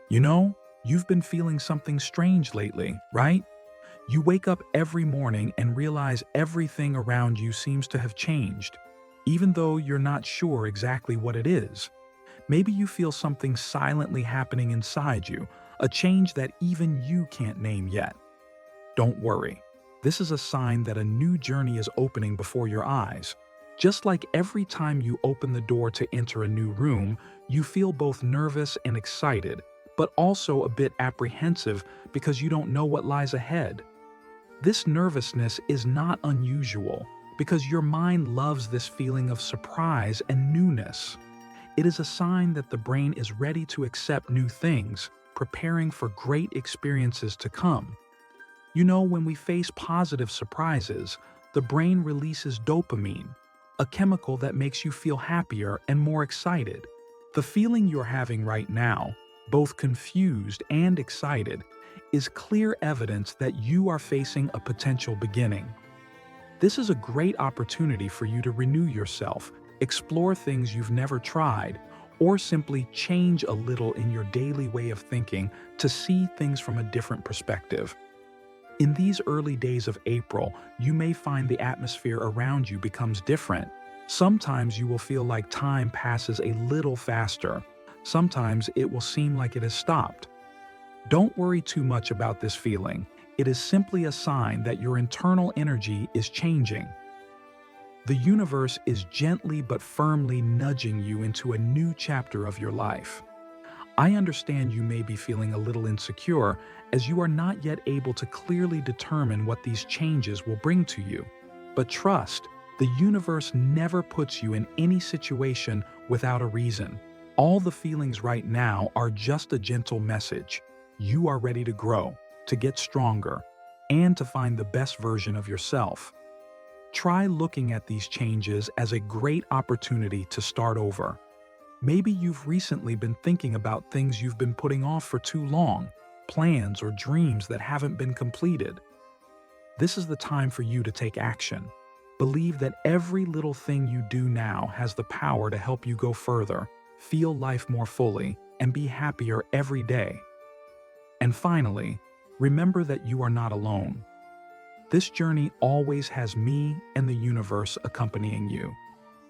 You know, you've been feeling something strange lately, right? You wake up every morning and realize everything around you seems to have changed, even though you're not sure exactly what it is. Maybe you feel something silently happening inside you, a change that even you can't name yet. Don't worry. This is a sign that a new journey is opening before your eyes. Just like every time you open the door to enter a new room, you feel both nervous and excited, but also a bit apprehensive because you don't know what lies ahead. This nervousness is not unusual because your mind loves this feeling of surprise and newness. It is a sign that the brain is ready to accept new things, preparing for great experiences to come. You know, when we face positive surprises, the brain releases dopamine, a chemical that makes you feel happier and more excited. The feeling you're having right now, both confused and excited, is clear evidence that you are facing a potential beginning. This is a great opportunity for you to renew yourself, explore things you've never tried, or simply change a little in your daily way of thinking to see things from a different perspective. In these early days of April, you may find the atmosphere around you becomes different. Sometimes you will feel like time passes a little faster. Sometimes it will seem like it has stopped. Don't worry too much about this feeling. It is simply a sign that your internal energy is changing. The universe is gently but firmly nudging you into a new chapter of your life. I understand you may be feeling a little insecure as you are not yet able to clearly determine what these changes will bring to you. But trust, the universe never puts you in any situation without a reason. All the feelings right now are just a gentle message. You are ready to grow, to get stronger, and to find the best version of yourself. Try looking at these changes as a great opportunity to start over. Maybe you've recently been thinking about things you've been putting off for too long, plans or dreams that haven't been completed. This is the time for you to take action. Believe that every little thing you do now has the power to help you go further, feel life more fully, and be happier every day. And finally, remember that you are not alone. This journey always has me and the universe accompanying you.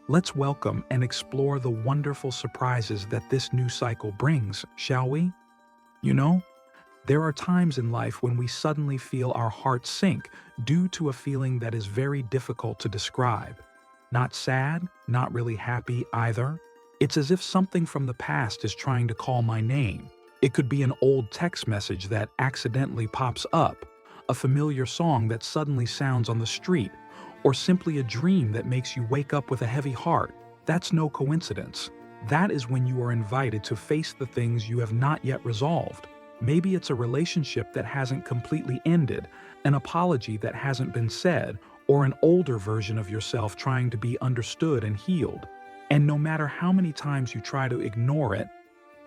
Let's welcome and explore the wonderful surprises that this new cycle brings, shall we? You know, there are times in life when we suddenly feel our hearts sink due to a feeling that is very difficult to describe. Not sad, not really happy either. It's as if something from the past is trying to call my name. It could be an old text message that accidentally pops up, a familiar song that suddenly sounds on the street, or simply a dream that makes you wake up with a heavy heart. That's no coincidence. That is when you are invited to face the things you have not yet resolved. Maybe it's a relationship that hasn't completely ended, an apology that hasn't been said, or an older version of yourself trying to be understood and healed. And no matter how many times you try to ignore it,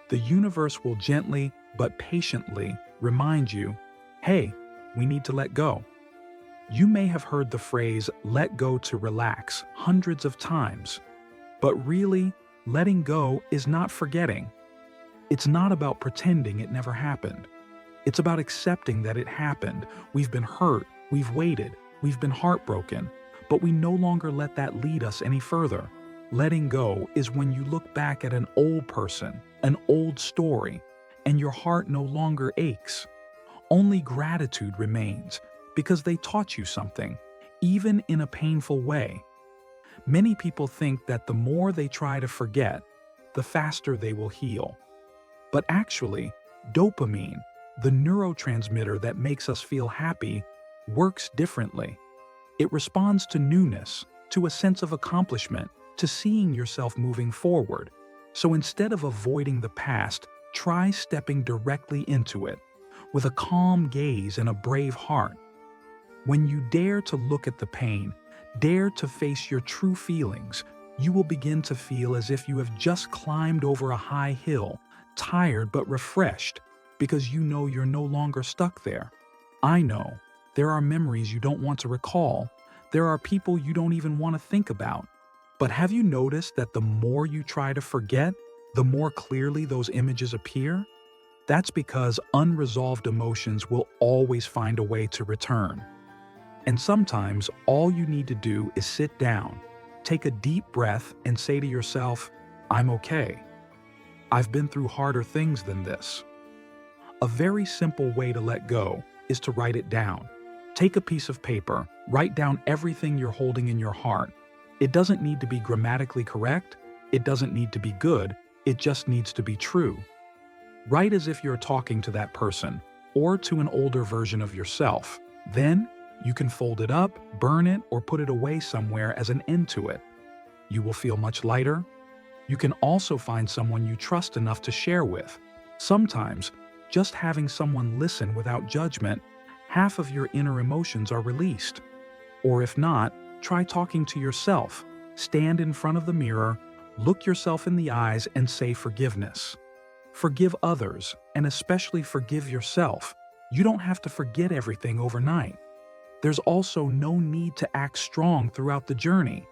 the universe will gently but patiently remind you, hey, we need to let go. You may have heard the phrase, let go to relax, hundreds of times. But really, letting go is not forgetting. It's not about pretending it never happened. It's about accepting that it happened. We've been hurt, we've waited, we've been heartbroken, but we no longer let that lead us any further. Letting go is when you look back at an old person, an old story, and your heart no longer aches. Only gratitude remains because they taught you something, even in a painful way. Many people think that the more they try to forget, the faster they will heal. But actually, dopamine, the neurotransmitter that makes us feel happy, works differently. It responds to newness, to a sense of accomplishment, to seeing yourself moving forward. So instead of avoiding the past, try stepping directly into it, with a calm gaze and a brave heart. When you dare to look at the pain, dare to face your true feelings, you will begin to feel as if you have just climbed over a high hill, tired but refreshed, because you know you're no longer stuck there. I know, there are memories you don't want to recall. There are people you don't even want to think about. But have you noticed that the more you try to forget, the more clearly those images appear? That's because unresolved emotions will always find a way to return. And sometimes all you need to do is sit down, take a deep breath, and say to yourself, I'm okay. I've been through harder things than this. A very simple way to let go is to write it down. Take a piece of paper, write down everything you're holding in your heart. It doesn't need to be grammatically correct, it doesn't need to be good, it just needs to be true. Write as if you're talking to that person, or to an older version of yourself. Then, you can fold it up, burn it, or put it away somewhere as an end to it. You will feel much lighter. You can also find someone you trust enough to share with. Sometimes, just having someone listen without judgment, half of your inner emotions are released. Or if not, try talking to yourself. Stand in front of the mirror, look yourself in the eyes, and say forgiveness. Forgive others, and especially forgive yourself. You don't have to forget everything overnight. There's also no need to act strong throughout the journey.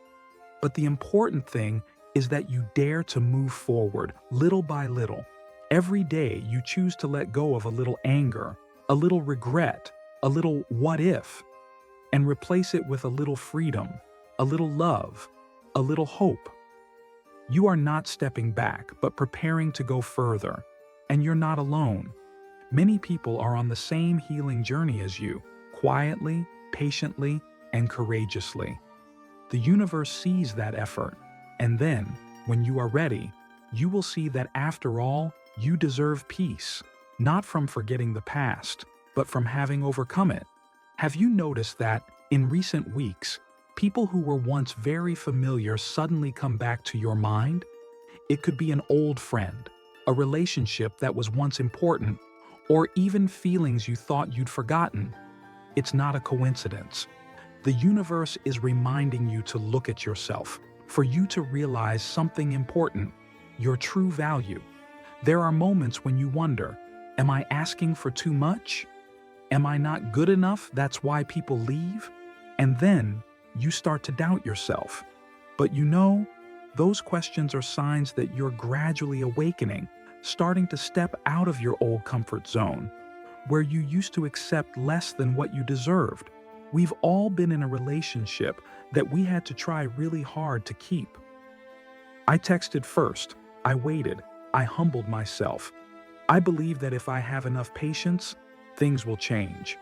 But the important thing is that you dare to move forward, little by little. Every day you choose to let go of a little anger, a little regret, a little what if, and replace it with a little freedom, a little love, a little hope. You are not stepping back, but preparing to go further. And you're not alone. Many people are on the same healing journey as you, quietly, patiently, and courageously. The universe sees that effort, and then, when you are ready, you will see that after all, you deserve peace, not from forgetting the past, but from having overcome it. Have you noticed that, in recent weeks, people who were once very familiar suddenly come back to your mind? It could be an old friend, a relationship that was once important, or even feelings you thought you'd forgotten. It's not a coincidence. The universe is reminding you to look at yourself, for you to realize something important, your true value. There are moments when you wonder, am I asking for too much? Am I not good enough? That's why people leave? And then you start to doubt yourself. But those questions are signs that you're gradually awakening, starting to step out of your old comfort zone, where you used to accept less than what you deserved. We've all been in a relationship that we had to try really hard to keep. I texted first, I waited, I humbled myself. I believe that if I have enough patience, things will change.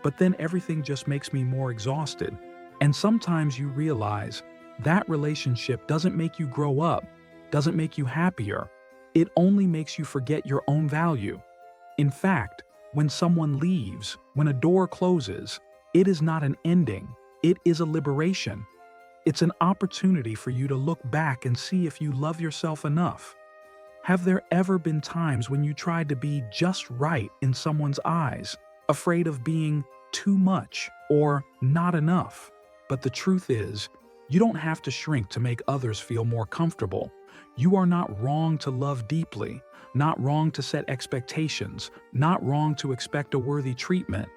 But then everything just makes me more exhausted. And sometimes you realize that relationship doesn't make you grow up, doesn't make you happier. It only makes you forget your own value. In fact, when someone leaves, when a door closes, it is not an ending, it is a liberation. It's an opportunity for you to look back and see if you love yourself enough. Have there ever been times when you tried to be just right in someone's eyes, afraid of being too much or not enough? But the truth is, you don't have to shrink to make others feel more comfortable. You are not wrong to love deeply, not wrong to set expectations, not wrong to expect a worthy treatment.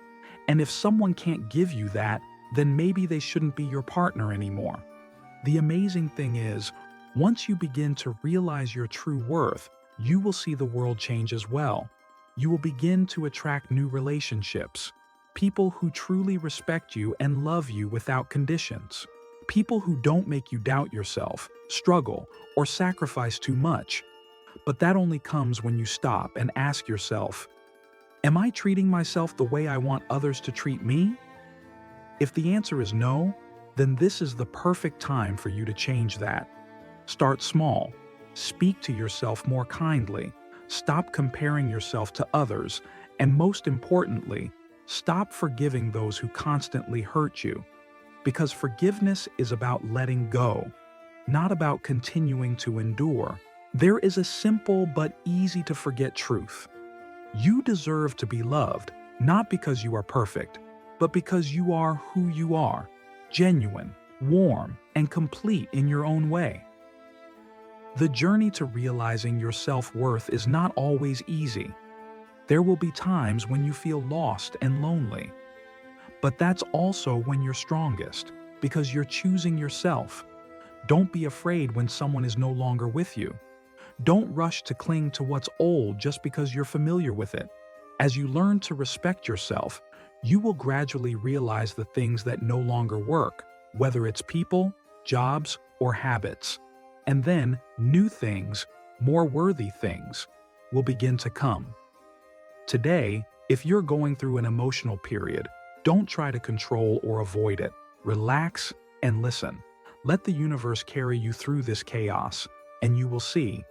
And if someone can't give you that, then maybe they shouldn't be your partner anymore. The amazing thing is, once you begin to realize your true worth, you will see the world change as well. You will begin to attract new relationships, people who truly respect you and love you without conditions. People who don't make you doubt yourself, struggle, or sacrifice too much. But that only comes when you stop and ask yourself, am I treating myself the way I want others to treat me? If the answer is no, then this is the perfect time for you to change that. Start small. Speak to yourself more kindly. Stop comparing yourself to others. And most importantly, stop forgiving those who constantly hurt you. Because forgiveness is about letting go, not about continuing to endure. There is a simple but easy to forget truth. You deserve to be loved, not because you are perfect, but because you are who you are, genuine, warm, and complete in your own way. The journey to realizing your self-worth is not always easy. There will be times when you feel lost and lonely. But that's also when you're strongest, because you're choosing yourself. Don't be afraid when someone is no longer with you. Don't rush to cling to what's old just because you're familiar with it. As you learn to respect yourself, you will gradually realize the things that no longer work, whether it's people, jobs, or habits. And then new things, more worthy things, will begin to come. Today, if you're going through an emotional period, don't try to control or avoid it. Relax and listen. Let the universe carry you through this chaos, and you will see.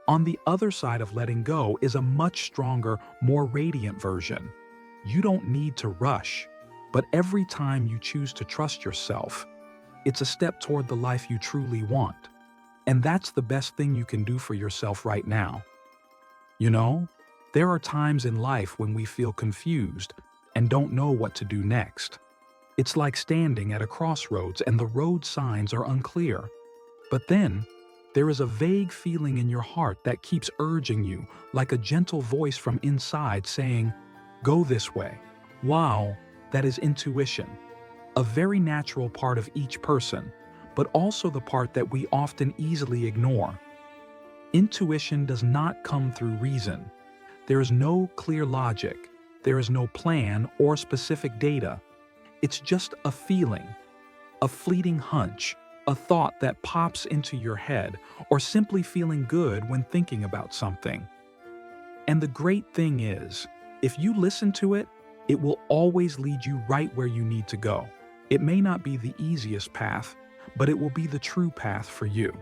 On the other side of letting go is a much stronger, more radiant version. You don't need to rush, but every time you choose to trust yourself, it's a step toward the life you truly want. And that's the best thing you can do for yourself right now. You know, there are times in life when we feel confused and don't know what to do next. It's like standing at a crossroads and the road signs are unclear. But then, there is a vague feeling in your heart that keeps urging you, like a gentle voice from inside saying, "Go this way." Wow, that is intuition. A very natural part of each person, but also the part that we often easily ignore. Intuition does not come through reason. There is no clear logic. There is no plan or specific data. It's just a feeling, a fleeting hunch, a thought that pops into your head, or simply feeling good when thinking about something. And the great thing is, if you listen to it, it will always lead you right where you need to go. It may not be the easiest path, but it will be the true path for you.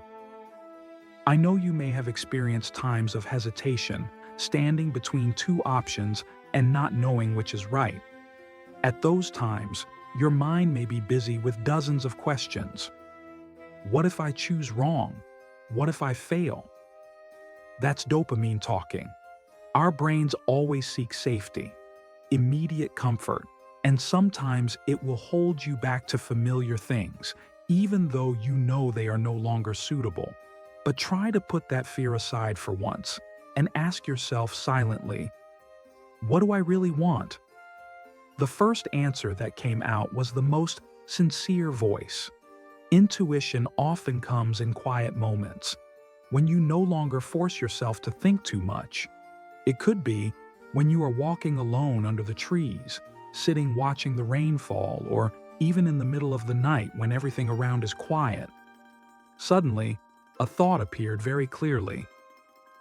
I know you may have experienced times of hesitation, standing between two options and not knowing which is right. At those times, your mind may be busy with dozens of questions. What if I choose wrong? What if I fail? That's dopamine talking. Our brains always seek safety, immediate comfort, and sometimes it will hold you back to familiar things, even though you know they are no longer suitable. But try to put that fear aside for once and ask yourself silently, what do I really want? The first answer that came out was the most sincere voice. Intuition often comes in quiet moments, when you no longer force yourself to think too much. It could be when you are walking alone under the trees, sitting watching the rain fall, or even in the middle of the night when everything around is quiet. Suddenly, a thought appeared very clearly.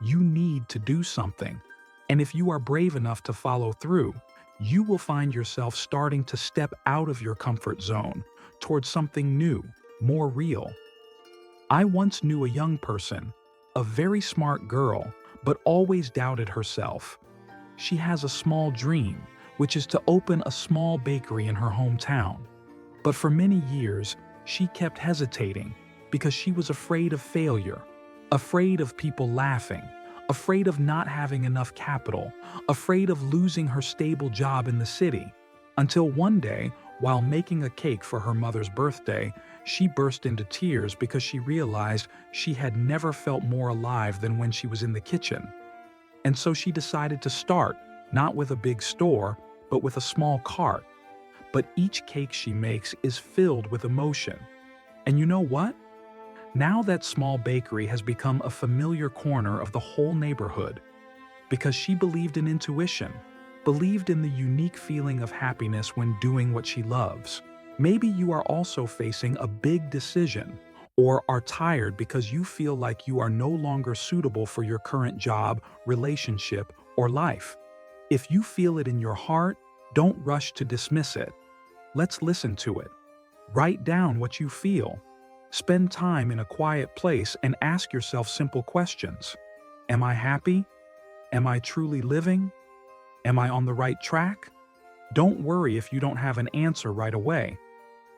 You need to do something, and if you are brave enough to follow through, you will find yourself starting to step out of your comfort zone towards something new, more real. I once knew a young person, a very smart girl, but always doubted herself. She has a small dream, which is to open a small bakery in her hometown. But for many years, she kept hesitating because she was afraid of failure, afraid of people laughing, afraid of not having enough capital, afraid of losing her stable job in the city. Until one day, while making a cake for her mother's birthday, she burst into tears because she realized she had never felt more alive than when she was in the kitchen. And so she decided to start, not with a big store, but with a small cart. But each cake she makes is filled with emotion. And you know what? Now that small bakery has become a familiar corner of the whole neighborhood because she believed in intuition, believed in the unique feeling of happiness when doing what she loves. Maybe you are also facing a big decision or are tired because you feel like you are no longer suitable for your current job, relationship, or life. If you feel it in your heart, don't rush to dismiss it. Let's listen to it. Write down what you feel. Spend time in a quiet place and ask yourself simple questions. Am I happy? Am I truly living? Am I on the right track? Don't worry if you don't have an answer right away.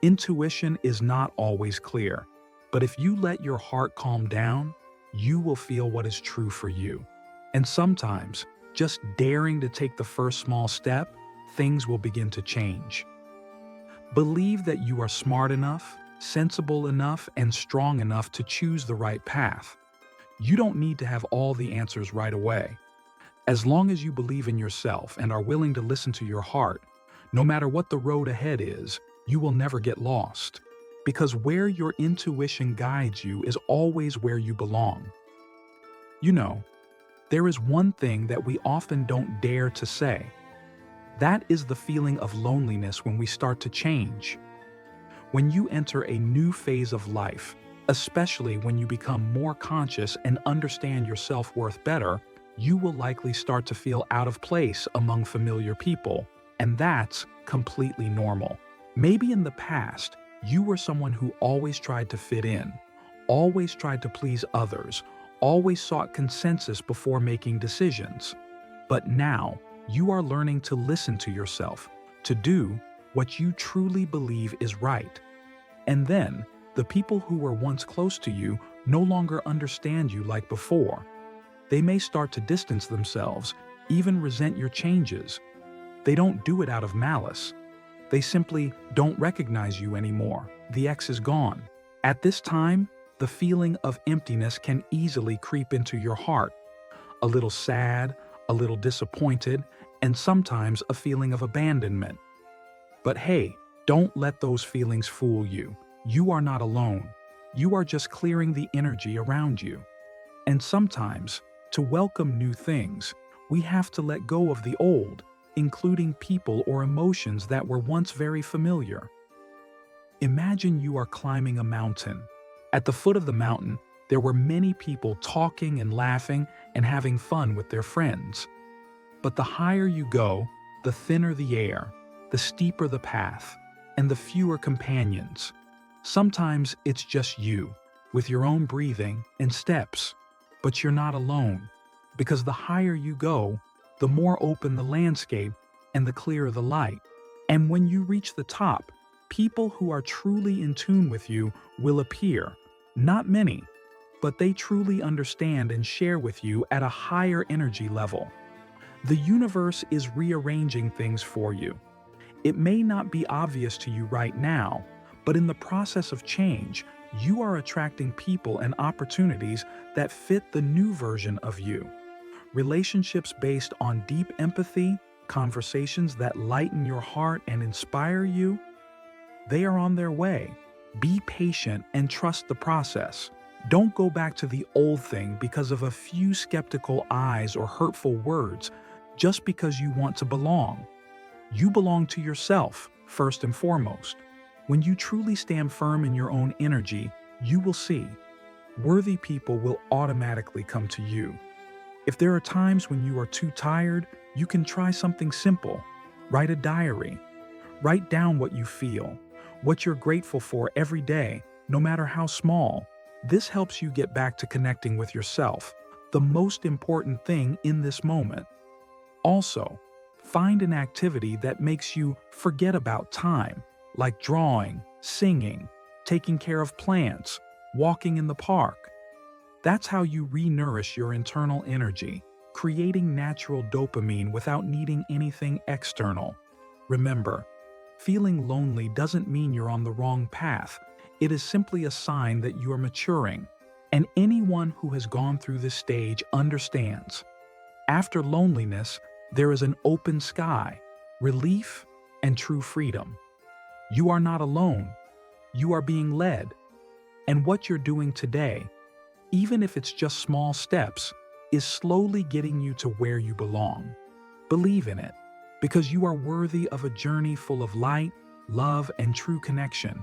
Intuition is not always clear, but if you let your heart calm down, you will feel what is true for you. And sometimes, just daring to take the first small step, things will begin to change. Believe that you are smart enough, sensible enough, and strong enough to choose the right path. You don't need to have all the answers right away. As long as you believe in yourself and are willing to listen to your heart, no matter what the road ahead is, you will never get lost. Because where your intuition guides you is always where you belong. You know, there is one thing that we often don't dare to say. That is the feeling of loneliness when we start to change. When you enter a new phase of life, especially when you become more conscious and understand your self-worth better, you will likely start to feel out of place among familiar people, and that's completely normal. Maybe in the past, you were someone who always tried to fit in, always tried to please others, always sought consensus before making decisions. But now, you are learning to listen to yourself, to do what you truly believe is right. And then, the people who were once close to you no longer understand you like before. They may start to distance themselves, even resent your changes. They don't do it out of malice. They simply don't recognize you anymore. The X is gone. At this time, the feeling of emptiness can easily creep into your heart. A little sad, a little disappointed, and sometimes a feeling of abandonment. But hey, don't let those feelings fool you. You are not alone. You are just clearing the energy around you. And sometimes, to welcome new things, we have to let go of the old, including people or emotions that were once very familiar. Imagine you are climbing a mountain. At the foot of the mountain, there were many people talking and laughing and having fun with their friends. But the higher you go, the thinner the air, the steeper the path, and the fewer companions. Sometimes it's just you, with your own breathing and steps. But you're not alone, because the higher you go, the more open the landscape and the clearer the light. And when you reach the top, people who are truly in tune with you will appear. Not many, but they truly understand and share with you at a higher energy level. The universe is rearranging things for you. It may not be obvious to you right now, but in the process of change, you are attracting people and opportunities that fit the new version of you. Relationships based on deep empathy, conversations that lighten your heart and inspire you, they are on their way. Be patient and trust the process. Don't go back to the old thing because of a few skeptical eyes or hurtful words, just because you want to belong. You belong to yourself, first and foremost. When you truly stand firm in your own energy, you will see. Worthy people will automatically come to you. If there are times when you are too tired, you can try something simple. Write a diary. Write down what you feel, what you're grateful for every day, no matter how small. This helps you get back to connecting with yourself, the most important thing in this moment. Also, find an activity that makes you forget about time, like drawing, singing, taking care of plants, walking in the park. That's how you re-nourish your internal energy, creating natural dopamine without needing anything external. Remember, feeling lonely doesn't mean you're on the wrong path. It is simply a sign that you are maturing, and anyone who has gone through this stage understands. After loneliness, there is an open sky, relief, and true freedom. You are not alone. You are being led. And what you're doing today, even if it's just small steps, is slowly getting you to where you belong. Believe in it, because you are worthy of a journey full of light, love, and true connection.